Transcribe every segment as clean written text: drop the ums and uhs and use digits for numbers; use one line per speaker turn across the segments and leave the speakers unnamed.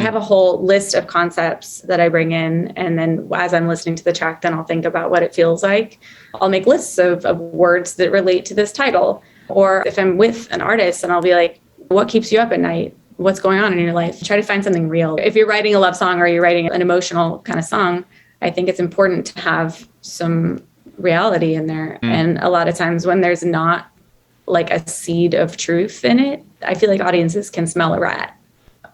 have a whole list of concepts that I bring in. And then as I'm listening to the track, then I'll think about what it feels like. I'll make lists of words that relate to this title. Or if I'm with an artist, and I'll be like, what keeps you up at night? What's going on in your life? Try to find something real. If you're writing a love song or you're writing an emotional kind of song, I think it's important to have some reality in there. And a lot of times when there's not like a seed of truth in it, I feel like audiences can smell a rat.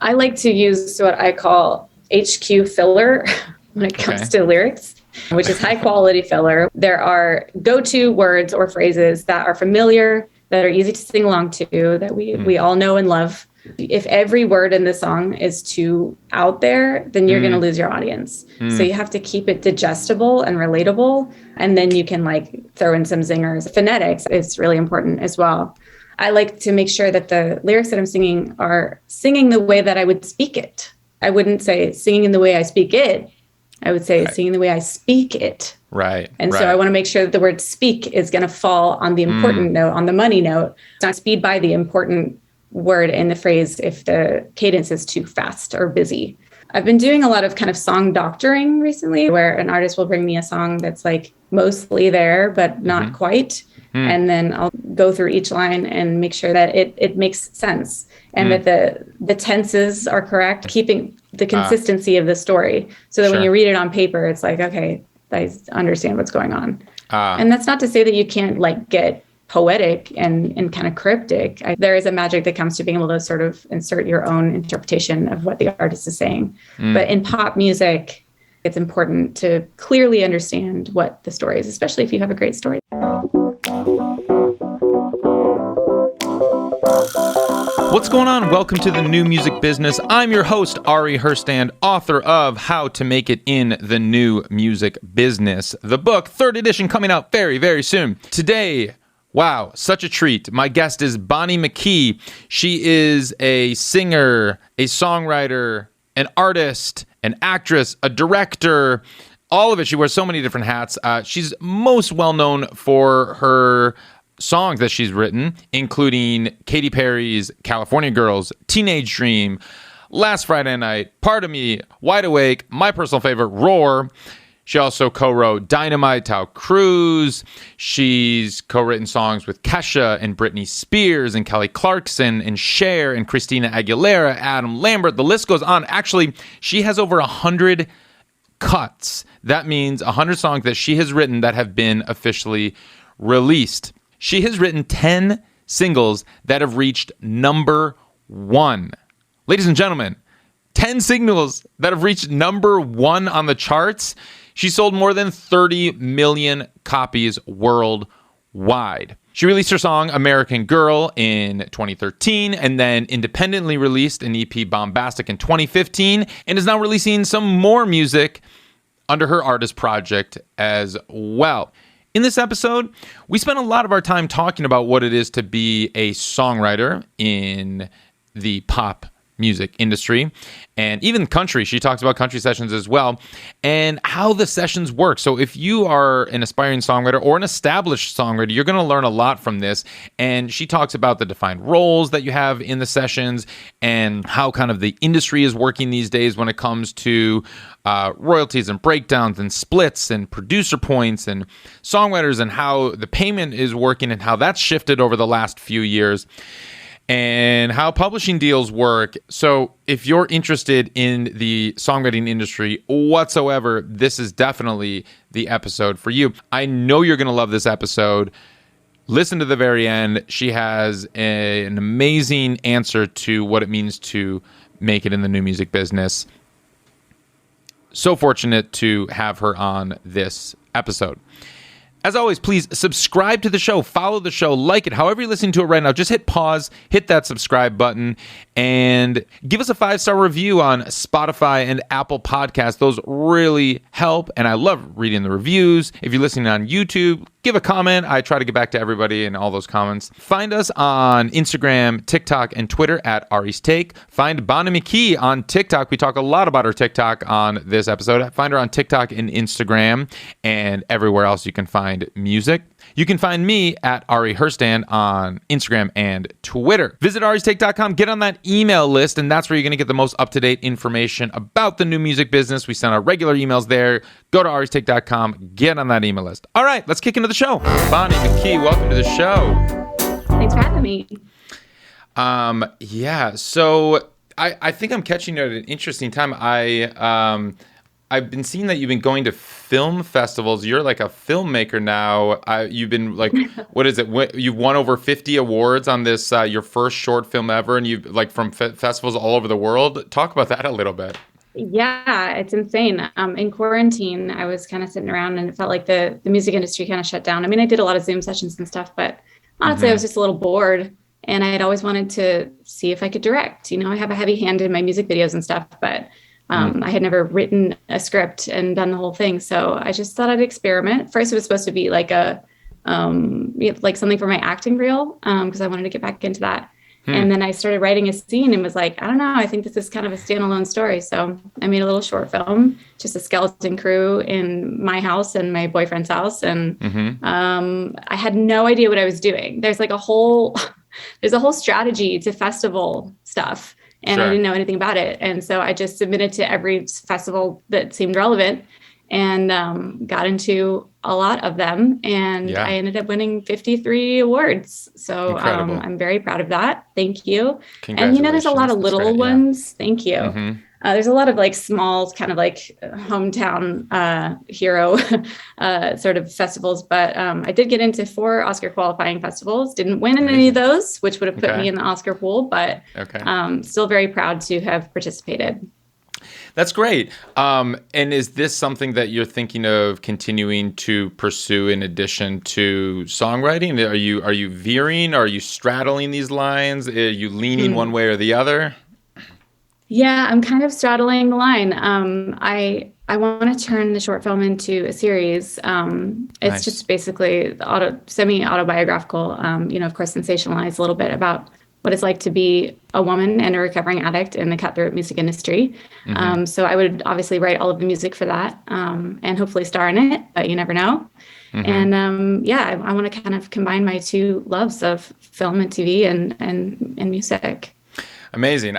I like to use what I call HQ filler when it comes to lyrics, which is high quality filler. There are go-to words or phrases that are familiar, that are easy to sing along to, that we all know and love. If every word in the song is too out there, then you're going to lose your audience. So you have to keep it digestible and relatable. And then you can like throw in some zingers. Phonetics is really important as well. I like to make sure that the lyrics that I'm singing are singing the way that I would speak it. I wouldn't say singing in the way I speak it. I would say singing the way I speak it.
Right.
And so I want to make sure that the word speak is going to fall on the important note, on the money note. It's not speed by the important word in the phrase if the cadence is too fast or busy. I've been doing a lot of kind of song doctoring recently, where an artist will bring me a song that's like mostly there, but not quite. And then I'll go through each line and make sure that it makes sense and that the tenses are correct, keeping the consistency of the story so that when you read it on paper, it's like, okay, I understand what's going on. And that's not to say that you can't like get poetic and kind of cryptic. There is a magic that comes to being able to sort of insert your own interpretation of what the artist is saying. But in pop music, it's important to clearly understand what the story is, especially if you have a great story.
What's going on? Welcome to the New Music Business. I'm your host, Ari Herstand, author of How to Make It in the New Music Business. The book, 3rd edition, coming out very, very soon. Today, wow, such a treat. My guest is Bonnie McKee. She is a singer, a songwriter, an artist, an actress, a director, all of it. She wears so many different hats. She's most well known for her songs that she's written, including Katy Perry's California Girls, Teenage Dream, Last Friday Night, Part of Me, Wide Awake, my personal favorite, Roar. She also co-wrote Dynamite, Taio Cruz. She's co-written songs with Kesha and Britney Spears and Kelly Clarkson and Cher and Christina Aguilera, Adam Lambert. The list goes on. Actually, she has over 100 cuts. That means 100 songs that she has written that have been officially released. She has written 10 singles that have reached number 1. Ladies and gentlemen, 10 singles that have reached number 1 on the charts. She sold more than 30 million copies worldwide. She released her song American Girl in 2013 and then independently released an EP Bombastic in 2015 and is now releasing some more music under her artist project as well. In this episode, we spent a lot of our time talking about what it is to be a songwriter in the pop music industry and even country. She talks about country sessions as well and how the sessions work. So if you are an aspiring songwriter or an established songwriter, you're going to learn a lot from this. And she talks about the defined roles that you have in the sessions and how kind of the industry is working these days when it comes to royalties and breakdowns and splits and producer points and songwriters and how the payment is working and how that's shifted over the last few years. And how publishing deals work. So if you're interested in the songwriting industry whatsoever, this is definitely the episode for you. I know you're going to love this episode. Listen to the very end. She has an amazing answer to what it means to make it in the new music business. So fortunate to have her on this episode. As always, please subscribe to the show, follow the show, like it, however you're listening to it right now. Just hit pause, hit that subscribe button, and give us a 5-star review on Spotify and Apple Podcasts. Those really help, and I love reading the reviews. If you're listening on YouTube, give a comment. I try to get back to everybody and all those comments. Find us on Instagram, TikTok, and Twitter at Ari's Take. Find Bonnie McKee on TikTok. We talk a lot about her TikTok on this episode. Find her on TikTok and Instagram and everywhere else you can find music. You can find me at Ari Herstand on Instagram and Twitter. Visit aristake.com, get on that email list, and that's where you're going to get the most up-to-date information about the new music business. We send out regular emails there. Go to aristake.com, get on that email list. All right, let's kick into the show. Bonnie McKee, welcome to the show.
Thanks for having me.
So I think I'm catching you at an interesting time. I've been seeing that you've been going to film festivals. You're like a filmmaker now. You've been like, what is it? You've won over 50 awards on this, your first short film ever, and you've like from festivals all over the world. Talk about that a little bit.
Yeah, it's insane. In quarantine, I was kind of sitting around and it felt like the music industry kind of shut down. I mean, I did a lot of Zoom sessions and stuff, but honestly, I was just a little bored. And I had always wanted to see if I could direct. You know, I have a heavy hand in my music videos and stuff, but I had never written a script and done the whole thing. So I just thought I'd experiment. First, it was supposed to be like like something for my acting reel, because I wanted to get back into that. And then I started writing a scene and was like, I don't know, I think this is kind of a standalone story. So I made a little short film, just a skeleton crew in my house and my boyfriend's house. And I had no idea what I was doing. There's a whole strategy to festival stuff. And I didn't know anything about it. And so I just submitted to every festival that seemed relevant and got into a lot of them. And I ended up winning 53 awards. So I'm very proud of that. Thank you. And, there's a lot of little ones. Thank you. There's a lot of like small kind of like hometown hero sort of festivals. But I did get into 4 Oscar qualifying festivals. Didn't win in any of those, which would have put me in the Oscar pool. But still very proud to have participated.
That's great. And is this something that you're thinking of continuing to pursue in addition to songwriting? Are you veering? Are you straddling these lines? Are you leaning one way or the other?
Yeah, I'm kind of straddling the line. I want to turn the short film into a series. It's just basically semi-autobiographical, of course, sensationalized a little bit about what it's like to be a woman and a recovering addict in the cutthroat music industry. So I would obviously write all of the music for that and hopefully star in it, but you never know. And I want to kind of combine my 2 loves of film and TV and music.
Amazing.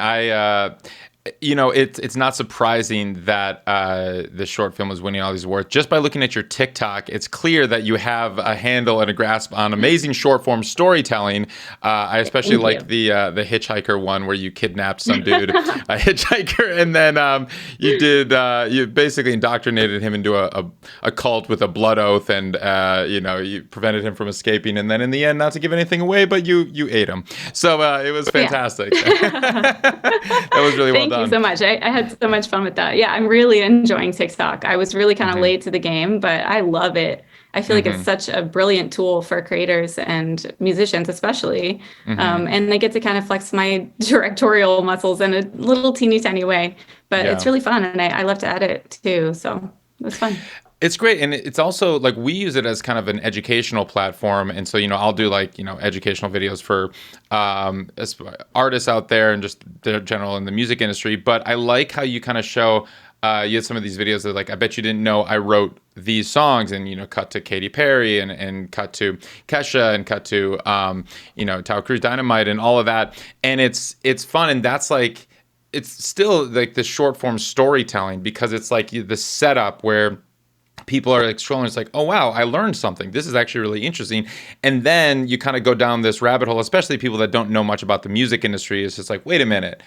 It's not surprising that the short film is winning all these awards. Just by looking at your TikTok, it's clear that you have a handle and a grasp on amazing short form storytelling. I especially like the hitchhiker one where you kidnapped some dude, a hitchhiker, and then you basically indoctrinated him into a cult with a blood oath, and you prevented him from escaping, and then in the end, not to give anything away, but you ate him. So it was fantastic. That was really well done.
Thank you so much. I had so much fun with that. Yeah, I'm really enjoying TikTok. I was really kind of late to the game, but I love it. I feel like it's such a brilliant tool for creators and musicians, especially. And I get to kind of flex my directorial muscles in a little teeny tiny way, but it's really fun. And I love to edit too. So it was fun.
It's great. And it's also like we use it as kind of an educational platform. And so, I'll do educational videos for artists out there and just the general in the music industry. But I like how you kind of show you had some of these videos that I bet you didn't know I wrote these songs, and, cut to Katy Perry and cut to Kesha and cut to, Taio Cruz, Dynamite and all of that. And it's fun. And that's it's still like the short form storytelling, because it's like the setup where people are scrolling. It's like, oh, wow, I learned something. This is actually really interesting. And then you kind of go down this rabbit hole, especially people that don't know much about the music industry. It's just like, wait a minute.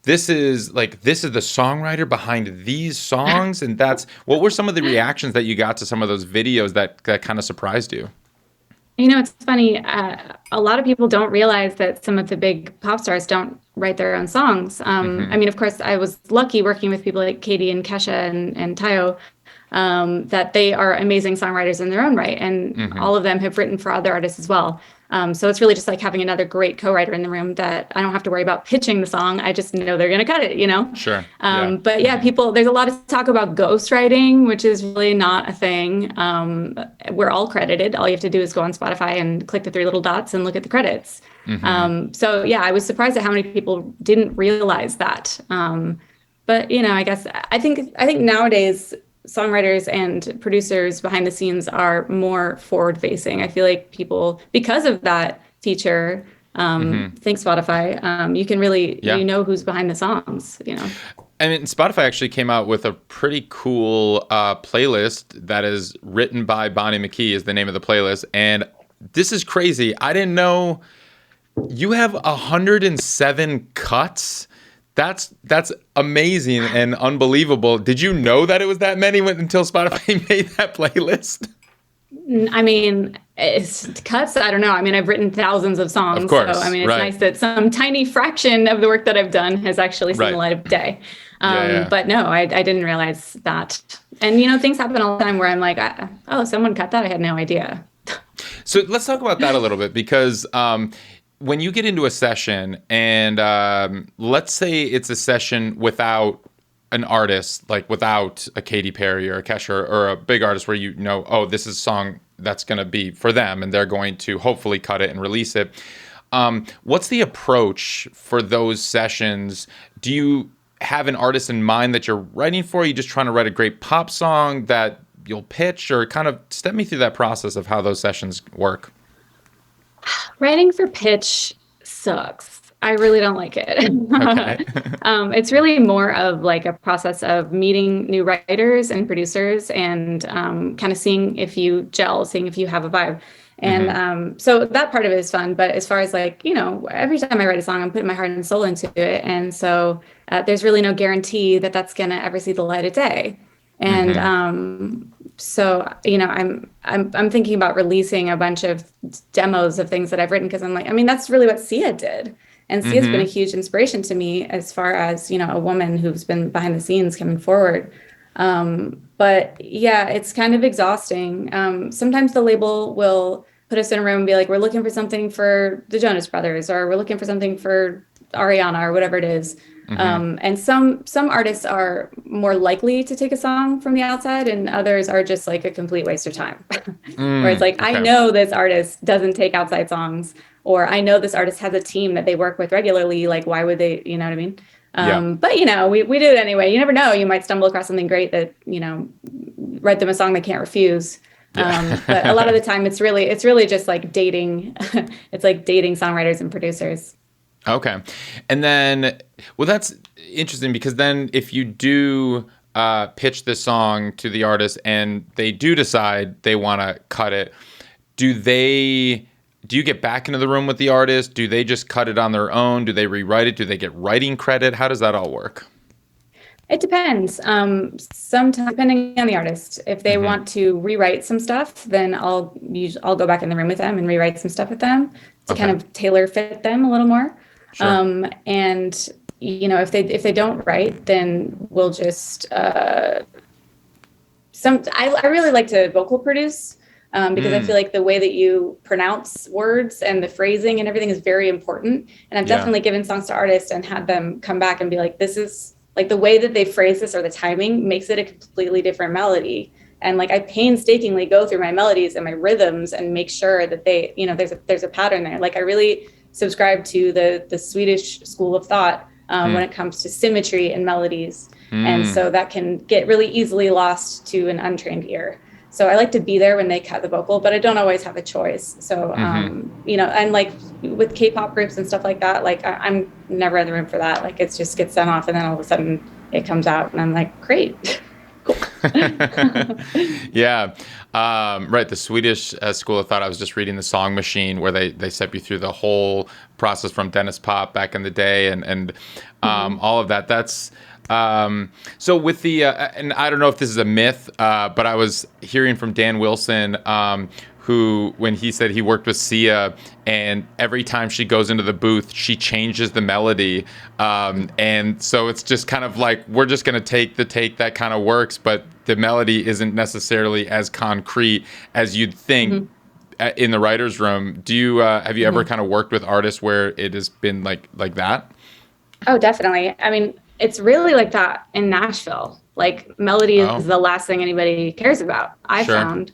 This is the songwriter behind these songs. And what were some of the reactions that you got to some of those videos that kind of surprised you?
It's funny. A lot of people don't realize that some of the big pop stars don't write their own songs. I mean, of course, I was lucky working with people like Katy and Kesha and Taio, that they are amazing songwriters in their own right. And all of them have written for other artists as well. So it's really just like having another great co-writer in the room that I don't have to worry about pitching the song. I just know they're going to cut it,
Sure.
But there's a lot of talk about ghostwriting, which is really not a thing. We're all credited. All you have to do is go on Spotify and click the 3 little dots and look at the credits. I was surprised at how many people didn't realize that. But I guess I think nowadays songwriters and producers behind the scenes are more forward facing. I feel like people, because of that feature, thanks Spotify, you can really, you know who's behind the songs, you know.
I mean, Spotify actually came out with a pretty cool playlist that is written by Bonnie McKee is the name of the playlist. And this is crazy. I didn't know you have 107 cuts. That's amazing and unbelievable. Did you know that it was that many until Spotify made that playlist?
I mean, it's cuts. I don't know. I mean, I've written thousands of songs.
Of course,
so, I mean, it's nice that some tiny fraction of the work that I've done has actually seen the light of day. But no, I didn't realize that. And, you know, things happen all the time where I'm like, oh, someone cut that. I had no idea.
So let's talk about that a little bit, because when you get into a session and let's say it's a session without an artist, like without a Katy Perry or a Kesha or a big artist where you know, oh, this is a song that's going to be for them and they're going to hopefully cut it and release it. What's the approach for those sessions? Do you have an artist in mind that you're writing for? Are you just trying to write a great pop song that you'll pitch, or kind of step me through that process of how those sessions work?
Writing for pitch sucks. I really don't like it. Okay. It's really more of like a process of meeting new writers and producers and kind of seeing if you gel, seeing if you have a vibe. And so that part of it is fun. But as far as like, you know, every time I write a song, I'm putting my heart and soul into it. And so there's really no guarantee that that's going to ever see the light of day. And so, you know, I'm thinking about releasing a bunch of demos of things that I've written, because I'm like, I mean, that's really what Sia did. And Sia's been a huge inspiration to me as far as, you know, a woman who's been behind the scenes coming forward. But yeah, it's kind of exhausting. Sometimes the label will put us in a room and be like, we're looking for something for the Jonas Brothers, or we're looking for something for Ariana, or whatever it is. And some artists are more likely to take a song from the outside, and others are just like a complete waste of time. Where it's like, I know this artist doesn't take outside songs, or I know this artist has a team that they work with regularly. Like, why would they, you know what I mean? But, you know, we do it anyway. You never know. You might stumble across something great that, you know, write them a song they can't refuse. But a lot of the time it's really just like dating. It's like dating songwriters and producers.
Okay. And then, well, that's interesting, because then if you do pitch the song to the artist and they do decide they want to cut it, do you get back into the room with the artist? Do they just cut it on their own? Do they rewrite it? Do they get writing credit? How does that all work?
It depends. Sometimes, depending on the artist, if they want to rewrite some stuff, then I'll go back in the room with them and rewrite some stuff with them to kind of tailor fit them a little more. Sure. And you know, if they don't write, then we'll just I really like to vocal produce. Because I feel like the way that you pronounce words and the phrasing and everything is very important. And I've definitely given songs to artists and had them come back and be like, this is like the way that they phrase this, or the timing makes it a completely different melody. And like, I painstakingly go through my melodies and my rhythms and make sure that they, you know, there's a pattern there. Like, I really subscribe to the Swedish school of thought when it comes to symmetry and melodies. And so that can get really easily lost to an untrained ear. So I like to be there when they cut the vocal, but I don't always have a choice. So, you know, and like with K-pop groups and stuff like that, like I'm never in the room for that. Like, it just gets sent off and then all of a sudden it comes out and I'm like, great. Cool.
Yeah. Right. The Swedish school of thought, I was just reading The Song Machine, where they step you through the whole process from Dennis Pop back in the day and all of that. That's so with the and I don't know if this is a myth, but I was hearing from Dan Wilson, who, when he said he worked with Sia, and every time she goes into the booth, she changes the melody. And so it's just kind of like, we're just going to take the take that kind of works, but the melody isn't necessarily as concrete as you'd think in the writer's room. Do you, have you ever kind of worked with artists where it has been like that?
Oh, definitely. I mean, it's really like that in Nashville. Like, melody is the last thing anybody cares about, I found.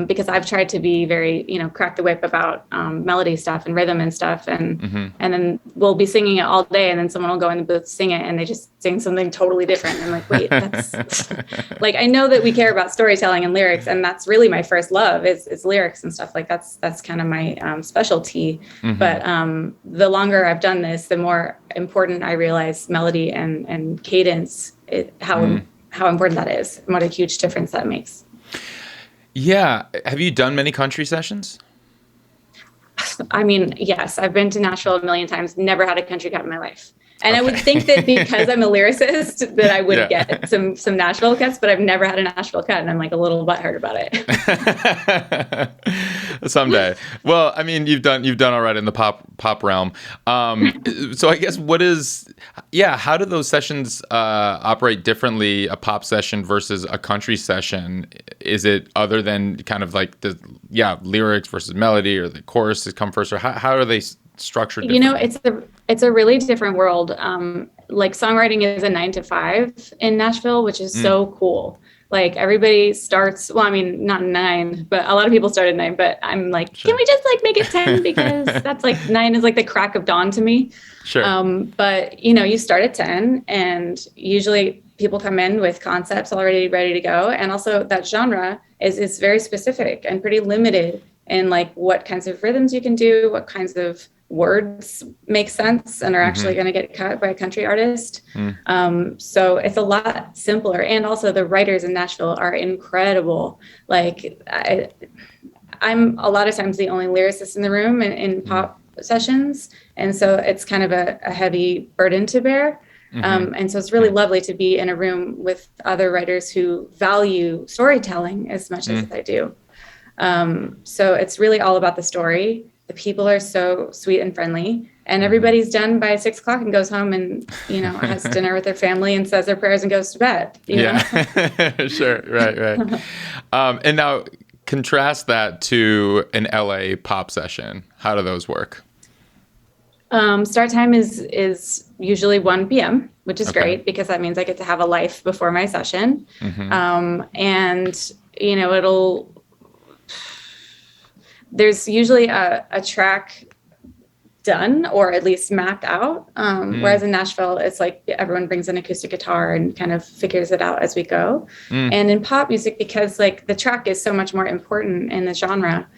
because I've tried to be very, crack the whip about melody stuff and rhythm and stuff. And then we'll be singing it all day. And then someone will go in the booth, sing it, and they just sing something totally different. And I'm like, wait, that's like, I know that we care about storytelling and lyrics. And that's really my first love is lyrics and stuff. Like that's kind of my specialty. But the longer I've done this, the more important I realize melody and cadence, how important that is and what a huge difference that makes.
Yeah. Have you done many country sessions?
I mean, yes, I've been to Nashville a million times, never had a country cut in my life. And I would think that because I'm a lyricist that I would get some Nashville cuts, but I've never had a Nashville cut, and I'm like a little butthurt about
it. Someday. Well, I mean, you've done all right in the pop realm. So I guess how do those sessions operate differently, a pop session versus a country session? Is it other than kind of like lyrics versus melody, or the choruses come first, or how are they structured differently?
It's a really different world. Like songwriting is a 9 to 5 in Nashville, which is so cool. Like everybody starts, well, I mean, not 9, but a lot of people start at 9, but I'm like, Can we just like make it 10? Because that's like 9 is like the crack of dawn to me.
Sure.
But you start at 10, and usually people come in with concepts already ready to go. And also that genre is very specific and pretty limited in like what kinds of rhythms you can do, what kinds of words make sense and are actually going to get cut by a country artist. So it's a lot simpler. And also the writers in Nashville are incredible. Like I'm a lot of times the only lyricist in the room in pop sessions. And so it's kind of a heavy burden to bear. And so it's really lovely to be in a room with other writers who value storytelling as much as I do. So it's really all about the story. The people are so sweet and friendly, and everybody's done by 6 o'clock and goes home and, has dinner with their family and says their prayers and goes to bed.
Sure. Right. And now contrast that to an LA pop session. How do those work?
Start time is usually 1 p.m., which is great because that means I get to have a life before my session. And, there's usually a track done or at least mapped out. Whereas in Nashville, it's like everyone brings an acoustic guitar and kind of figures it out as we go. And in pop music, because like the track is so much more important in the genre,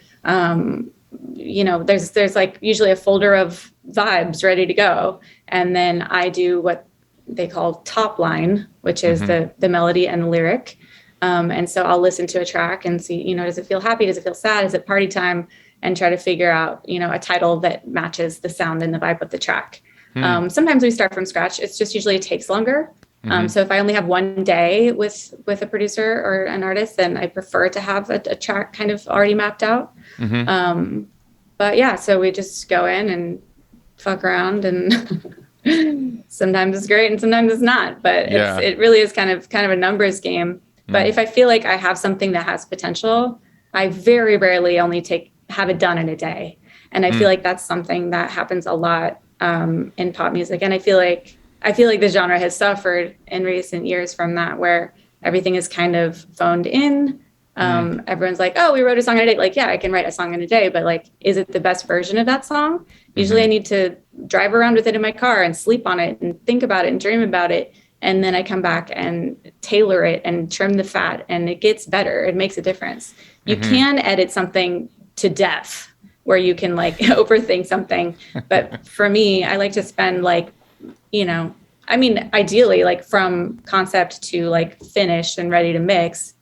there's like usually a folder of vibes ready to go. And then I do what they call top line, which is the melody and the lyric. And so I'll listen to a track and see, does it feel happy? Does it feel sad? Is it party time? And try to figure out, a title that matches the sound and the vibe of the track. Sometimes we start from scratch. It's just usually it takes longer. So if I only have one day with a producer or an artist, then I prefer to have a track kind of already mapped out. But yeah, so we just go in and fuck around, and sometimes it's great and sometimes it's not. But it really is kind of a numbers game. But if I feel like I have something that has potential, I very rarely only have it done in a day. And I feel like that's something that happens a lot in pop music. And I feel like the genre has suffered in recent years from that, where everything is kind of phoned in. Everyone's like, oh, we wrote a song in a day. Like, yeah, I can write a song in a day, but like, is it the best version of that song? Usually I need to drive around with it in my car and sleep on it and think about it and dream about it. And then I come back and tailor it and trim the fat, and it gets better. It makes a difference. You can edit something to death where you can like overthink something. But for me, I like to spend like, ideally like from concept to like finished and ready to mix,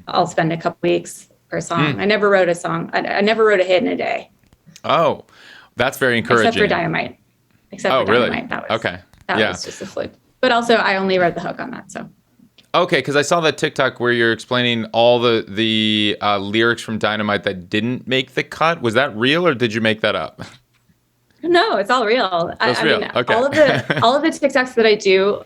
I'll spend a couple weeks per song. I never wrote a song. I never wrote a hit in a day.
Oh, that's very encouraging.
Except for Dynamite.
Really?
That was,
okay.
That was just a fluke. But also, I only read the hook on that, so.
Okay, because I saw that TikTok where you're explaining all the lyrics from Dynamite that didn't make the cut. Was that real, or did you make that up?
No, it's all real.
It's real. Okay.
all of the TikToks that I do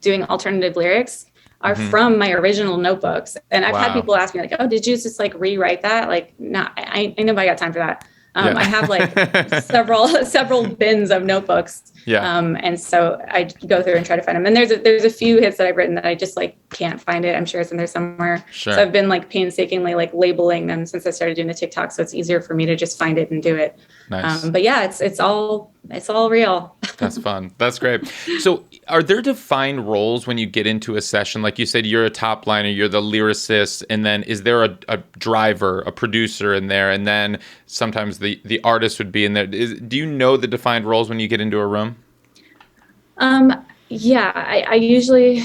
doing alternative lyrics are from my original notebooks. And I've had people ask me like, oh, did you just like rewrite that? Like, no, I know I got time for that. I have like several bins of notebooks
Yeah.
And so I go through and try to find them. And there's a few hits that I've written that I just like can't find it. I'm sure it's in there somewhere.
Sure.
So I've been like painstakingly like labeling them since I started doing the TikTok. So it's easier for me to just find it and do it.
Nice.
But yeah, it's all real.
That's fun. That's great. So are there defined roles when you get into a session? Like you said, you're a top liner, you're the lyricist, and then is there a driver, a producer in there? And then sometimes the artist would be in there. Do you know the defined roles when you get into a room?
Yeah, I usually,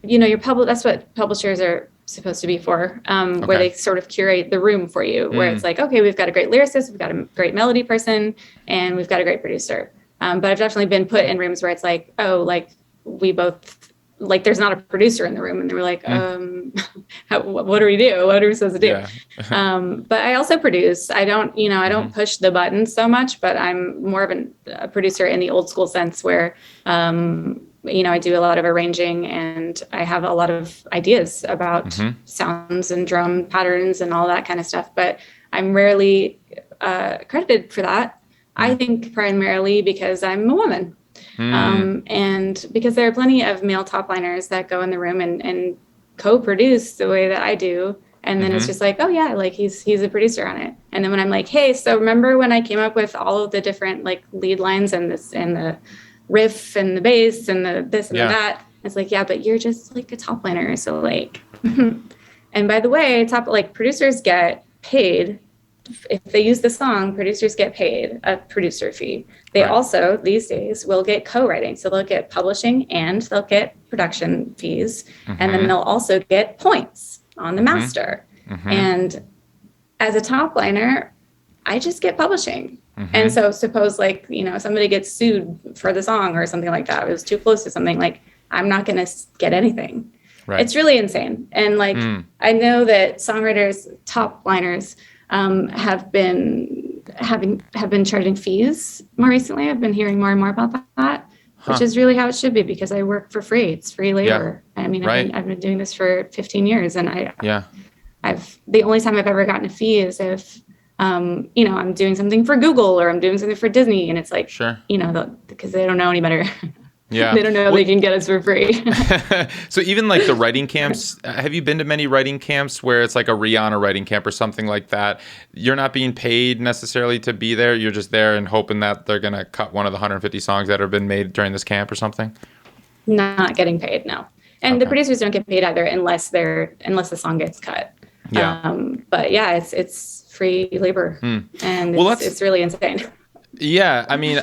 that's what publishers are supposed to be for, where they sort of curate the room for you, where it's like, okay, we've got a great lyricist, we've got a great melody person, and we've got a great producer. But I've definitely been put in rooms where it's like, oh, like we both, like there's not a producer in the room, and they were like, what do we do? What are we supposed to do? Yeah. But I also produce. I don't push the buttons so much, but I'm more of a producer in the old school sense where, I do a lot of arranging and I have a lot of ideas about sounds and drum patterns and all that kind of stuff. But I'm rarely credited for that. I think primarily because I'm a woman. And because there are plenty of male top liners that go in the room and co-produce the way that I do. And then it's just like, oh yeah, like he's a producer on it. And then when I'm like, hey, so remember when I came up with all of the different like lead lines and this and the riff and the bass and the this and the that? It's like, yeah, but you're just like a top liner. So like, and by the way, producers get paid. If they use the song, producers get paid a producer fee. They also, these days, will get co-writing. So they'll get publishing and they'll get production fees. And then they'll also get points on the master. And as a top liner, I just get publishing. And so suppose like, somebody gets sued for the song or something like that. It was too close to something, like I'm not going to get anything. Right. It's really insane. And like, I know that songwriters, top liners, have been charging fees more recently. I've been hearing more and more about that, which is really how it should be, because I work for free. It's free labor. I mean, I've been doing this for 15 years, and I've the only time I've ever gotten a fee is if I'm doing something for Google or I'm doing something for Disney, and it's like because they don't know any better. Yeah. They don't know they can get us for free.
So even like the writing camps, have you been to many writing camps where it's like a Rihanna writing camp or something like that? You're not being paid necessarily to be there. You're just there and hoping that they're going to cut one of the 150 songs that have been made during this camp or something?
Not getting paid, no. And the producers don't get paid either unless the song gets cut. Yeah. But yeah, it's free labor. And it's really insane.
Yeah, I mean,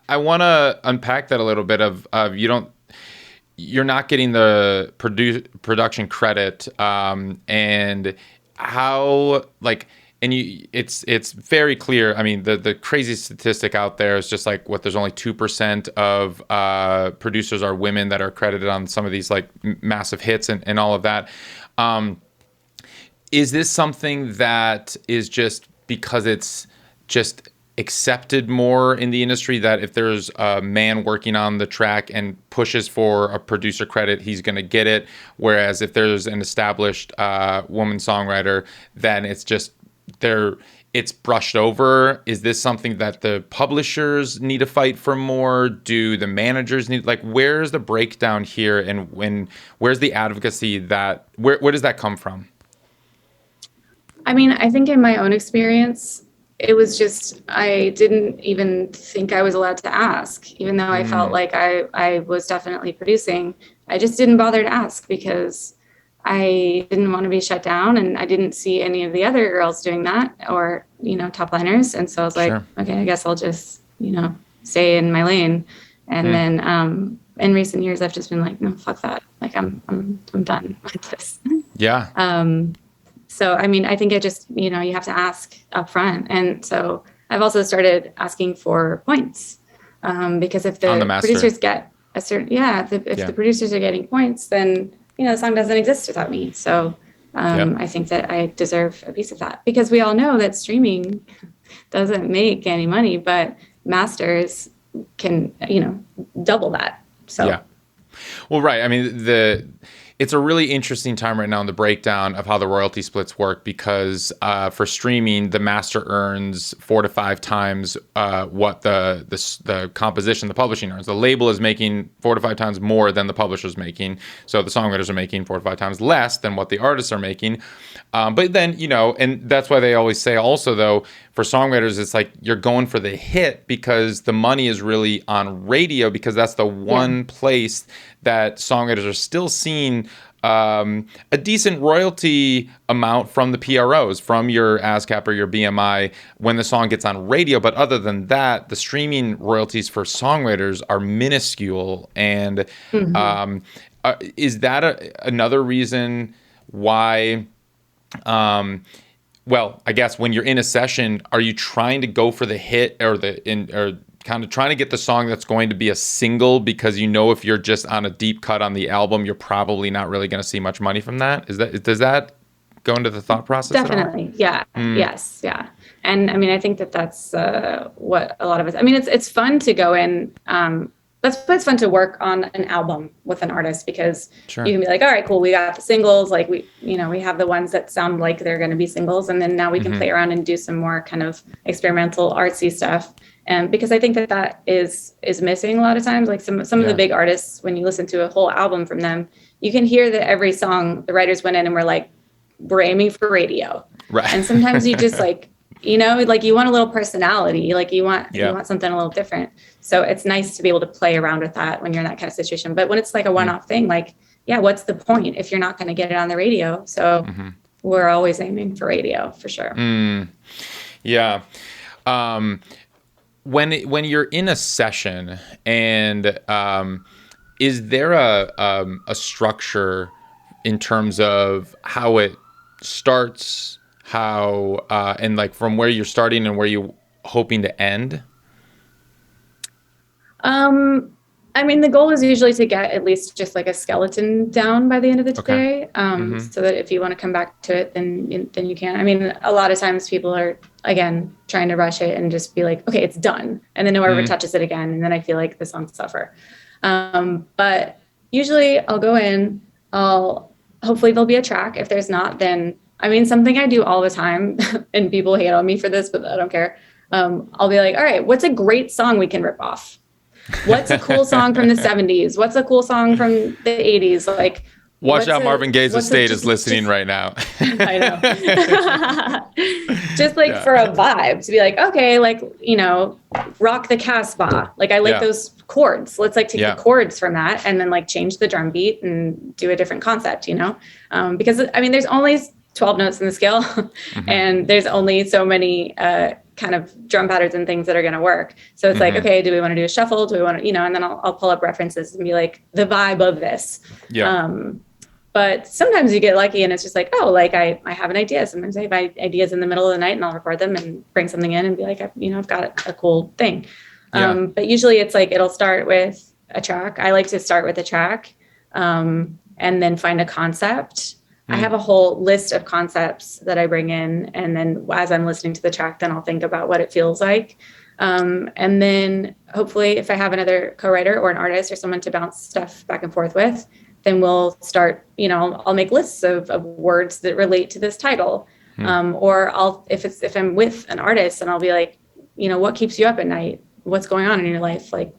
I want to unpack that a little bit of you're not getting the production credit, and how it's very clear. I mean, the crazy statistic out there is just like there's only 2% of producers are women that are credited on some of these like massive hits and all of that. Is this something that is just because it's just accepted more in the industry, that if there's a man working on the track and pushes for a producer credit, he's going to get it, whereas if there's an established woman songwriter, then it's just it's brushed over? Is this something that the publishers need to fight for more? Do the managers need, where's the breakdown here, and where's the advocacy that where does that come from?
I mean, I think in my own experience, it was just, I didn't even think I was allowed to ask, even though I felt like I was definitely producing. I just didn't bother to ask because I didn't want to be shut down, and I didn't see any of the other girls doing that, or, top liners. And so I was like, okay, I guess I'll just, stay in my lane. And then in recent years, I've just been like, no, fuck that. Like I'm done with this. Yeah. So, I mean, I think it just, you have to ask up front. And so I've also started asking for points, because if the producers get a certain, if the producers are getting points, then, the song doesn't exist without me. So I think that I deserve a piece of that, because we all know that streaming doesn't make any money, but masters can, double that. So.
Yeah. Well, right. I mean, it's a really interesting time right now in the breakdown of how the royalty splits work, because for streaming, the master earns 4 to 5 times what the composition, the publishing earns. The label is making 4 to 5 times more than the publisher's making. So the songwriters are making 4 to 5 times less than what the artists are making. But then, and that's why they always say also, though, for songwriters, it's like you're going for the hit because the money is really on radio, because that's the one place that songwriters are still seeing a decent royalty amount from the PROs, from your ASCAP or your BMI when the song gets on radio. But other than that, the streaming royalties for songwriters are minuscule. And is that another reason why... well, I guess when you're in a session, are you trying to go for the hit or kind of trying to get the song that's going to be a single, because if you're just on a deep cut on the album, you're probably not really going to see much money from that? Does that go into the thought process?
Definitely. Yeah. Yes. Yeah. And I mean, I think that's what a lot of us, I mean, it's fun to go in, it's fun to work on an album with an artist, because you can be like, all right, cool, we got the singles, like we have the ones that sound like they're going to be singles, and then now we can play around and do some more kind of experimental artsy stuff. And because I think that is missing a lot of times, like some of the big artists, when you listen to a whole album from them, you can hear that every song the writers went in and were like, we're aiming for radio, right? And sometimes you just like, like you want a little personality, like you want something a little different. So it's nice to be able to play around with that when you're in that kind of situation. But when it's like a one-off thing, like, what's the point if you're not going to get it on the radio? So we're always aiming for radio for sure.
Yeah. When you're in a session, and is there a structure in terms of how it starts, how and like from where you're starting and where you're hoping to end?
I mean, the goal is usually to get at least just like a skeleton down by the end of the day, so that if you want to come back to it, then you can. I mean, a lot of times people are, again, trying to rush it and just be like, okay, it's done, and then whoever touches it again, and then I feel like the songs suffer. But usually I'll go in, hopefully there'll be a track. If there's not, then, I mean, something I do all the time, and people hate on me for this, but I don't care. I'll be like, all right, what's a great song we can rip off? What's a cool song from the 70s? What's a cool song from the 80s? Like,
watch out, Marvin Gaye's estate is listening right now.
I know. Just like for a vibe, to be like, okay, like, rock the Casbah. Like, I like those chords. Let's like take the chords from that and then like change the drum beat and do a different concept, because I mean, there's only 12 notes in the scale and there's only so many kind of drum patterns and things that are going to work. So it's like, okay, do we want to do a shuffle? Do we want to, and then I'll pull up references and be like, the vibe of this. But sometimes you get lucky and it's just like, oh, like I have an idea. Sometimes I have ideas in the middle of the night and I'll record them and bring something in and be like, I've got a cool thing. But usually it's like, it'll start with a track. I like to start with a track and then find a concept. I have a whole list of concepts that I bring in. And then as I'm listening to the track, then I'll think about what it feels like. And then hopefully if I have another co-writer or an artist or someone to bounce stuff back and forth with, then we'll start, I'll make lists of words that relate to this title. Or if I'm with an artist and I'll be like, what keeps you up at night? What's going on in your life? Like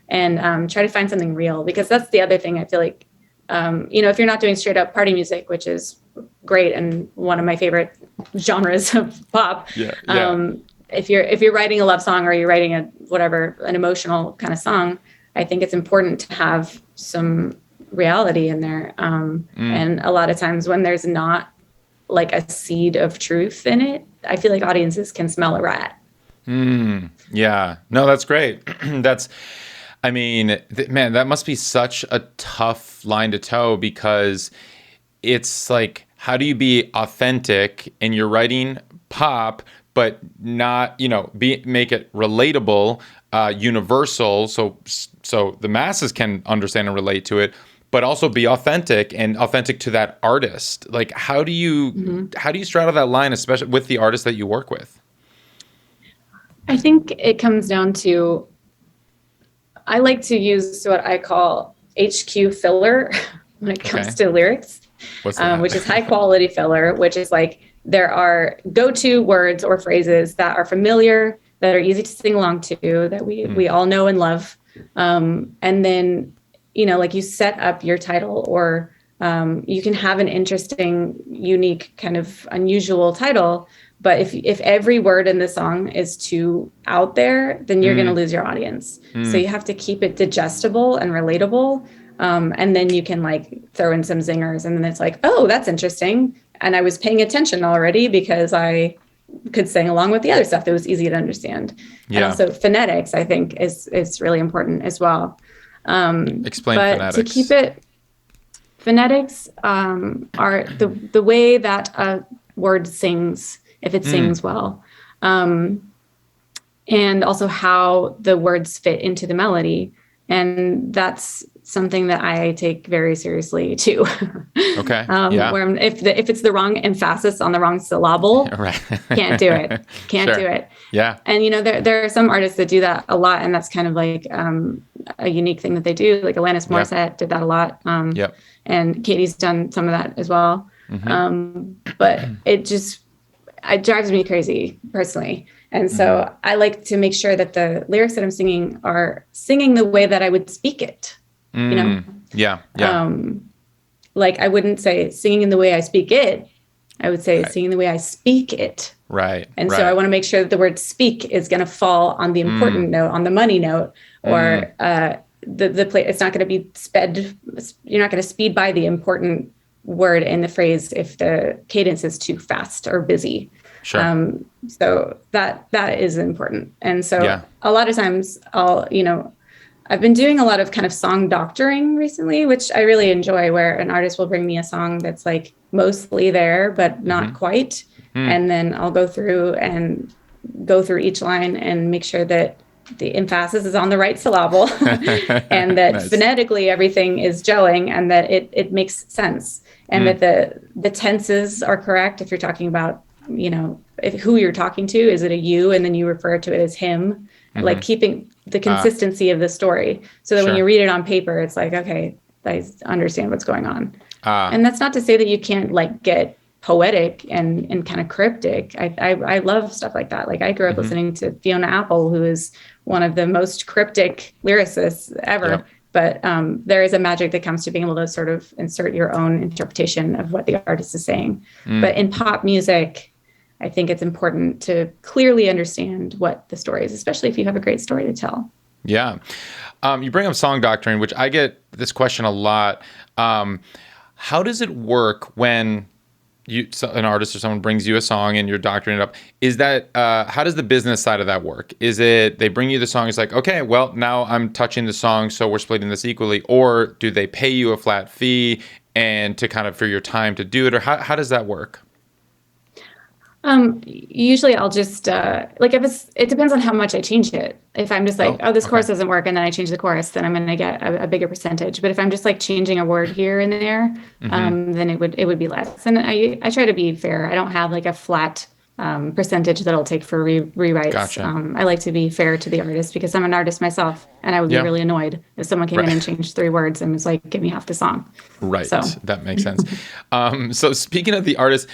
and try to find something real, because that's the other thing I feel like, if you're not doing straight up party music, which is great and one of my favorite genres of pop, if you're writing a love song or you're writing an emotional kind of song, I think it's important to have some reality in there. And a lot of times when there's not like a seed of truth in it, I feel like audiences can smell a rat.
Yeah, no, that's great. Man, that must be such a tough line to toe, because it's like, how do you be authentic and you're writing pop, but not, make it relatable, universal, so the masses can understand and relate to it, but also be authentic and authentic to that artist. Like, how do you straddle that line, especially with the artists that you work with?
I think it comes down to, I like to use what I call HQ filler, when it comes to lyrics,
What's that?
which is high quality filler, which is like there are go-to words or phrases that are familiar, that are easy to sing along to, that we all know and love. And then, like you set up your title, or you can have an interesting, unique, kind of unusual title. But if every word in the song is too out there, then you're going to lose your audience. So you have to keep it digestible and relatable. And then you can like throw in some zingers, and then it's like, oh, that's interesting. And I was paying attention already because I could sing along with the other stuff that was easy to understand. Yeah. And also phonetics, I think, is really important as well.
Explain
but
phonetics.
To keep it, phonetics are the way that a word sings, if it sings well, and also how the words fit into the melody. And that's something that I take very seriously too.
Okay.
Where if it's the wrong emphasis on the wrong syllable,
right.
Can't do it. Can't do it.
Yeah.
And there are some artists that do that a lot, and that's kind of like a unique thing that they do. Like Alanis Morissette did that a lot. And Katy's done some of that as well. But it drives me crazy personally. And so I like to make sure that the lyrics that I'm singing are singing the way that I would speak it.
Yeah.
Like I wouldn't say singing in the way I speak it. I would say singing the way I speak it.
Right.
And so I want to make sure that the word speak is going to fall on the important note, on the money note, or the play. It's not going to be sped. You're not going to speed by the important word in the phrase if the cadence is too fast or busy.
Sure.
So that is important. And so a lot of times I've been doing a lot of kind of song doctoring recently, which I really enjoy, where an artist will bring me a song that's like mostly there, but not quite. And then I'll go through each line and make sure that the emphasis is on the right syllable and that phonetically everything is gelling and that it makes sense, and that the tenses are correct. If you're talking about, who you're talking to, is it a you? And then you refer to it as him, like keeping the consistency of the story so that when you read it on paper, it's like, okay, I understand what's going on. And that's not to say that you can't like get poetic and kind of cryptic. I love stuff like that. Like I grew up listening to Fiona Apple, who is one of the most cryptic lyricists ever. Yep. But there is a magic that comes to being able to sort of insert your own interpretation of what the artist is saying. But in pop music, I think it's important to clearly understand what the story is, especially if you have a great story to tell.
Yeah. You bring up song doctrine, which I get this question a lot. How does it work when an artist or someone brings you a song and you're doctoring it up? Is that how does the business side of that work? Is it they bring you the song, it's like, okay, well, now I'm touching the song, so we're splitting this equally? Or do they pay you a flat fee and to kind of for your time to do it? Or how does that work?
Usually I'll just, like it depends on how much I change it. If I'm just like, this chorus doesn't work, and then I change the chorus, then I'm going to get a bigger percentage. But if I'm just like changing a word here and there, then it would be less. And I try to be fair. I don't have like a flat, percentage that I'll take for rewrites.
Gotcha.
I like to be fair to the artist because I'm an artist myself, and I would be really annoyed if someone came in and changed 3 words and was like, give me half the song.
Right.
So.
That makes sense. So speaking of the artist,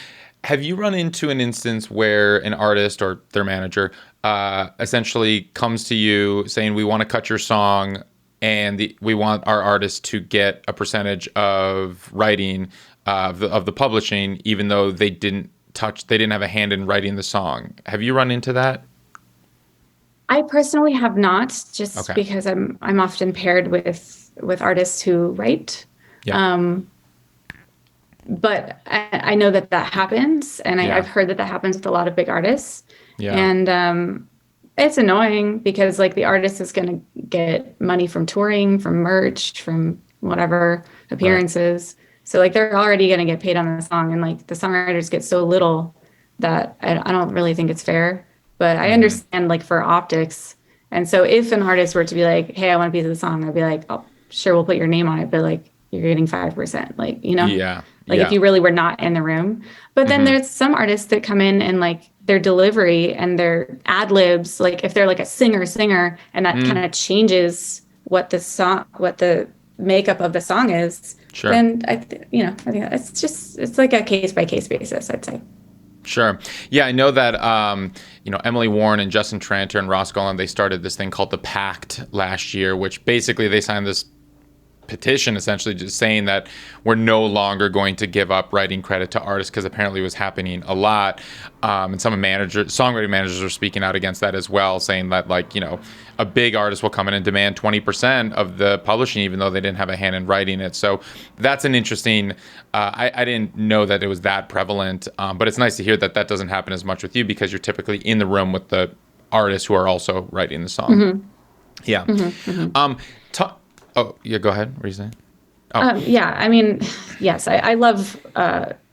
have you run into an instance where an artist or their manager essentially comes to you saying, we want to cut your song and we want our artist to get a percentage of writing of the publishing, even though they didn't have a hand in writing the song? Have you run into that?
I personally have not, just because I'm often paired with artists who write. Yeah. But I know that happens, and I've heard that happens with a lot of big artists. Yeah. And it's annoying because like the artist is going to get money from touring, from merch, from whatever appearances. Right. So like they're already going to get paid on the song, and like the songwriters get so little that I don't really think it's fair. But I understand like for optics. And so if an artist were to be like, hey, I want a piece of the song, I'd be like, oh, sure, we'll put your name on it, but like you're getting 5%, like,
Yeah.
Like if you really were not in the room. But then there's some artists that come in and like their delivery and their ad libs, like if they're like a singer, and that kind of changes what the makeup of the song is,
Sure.
then I think it's like a case by case basis, I'd say.
Sure. Yeah, I know that Emily Warren and Justin Tranter and Ross Golan, they started this thing called the Pact last year, which basically they signed this petition essentially just saying that we're no longer going to give up writing credit to artists, because apparently it was happening a lot. And some songwriting managers are speaking out against that as well, saying that a big artist will come in and demand 20% of the publishing, even though they didn't have a hand in writing it. So that's an interesting, I didn't know that it was that prevalent, but it's nice to hear that that doesn't happen as much with you, because you're typically in the room with the artists who are also writing the song.
Mm-hmm.
Yeah.
Mm-hmm.
Oh, yeah, go ahead. What are you saying?
Yeah, I mean, yes, I love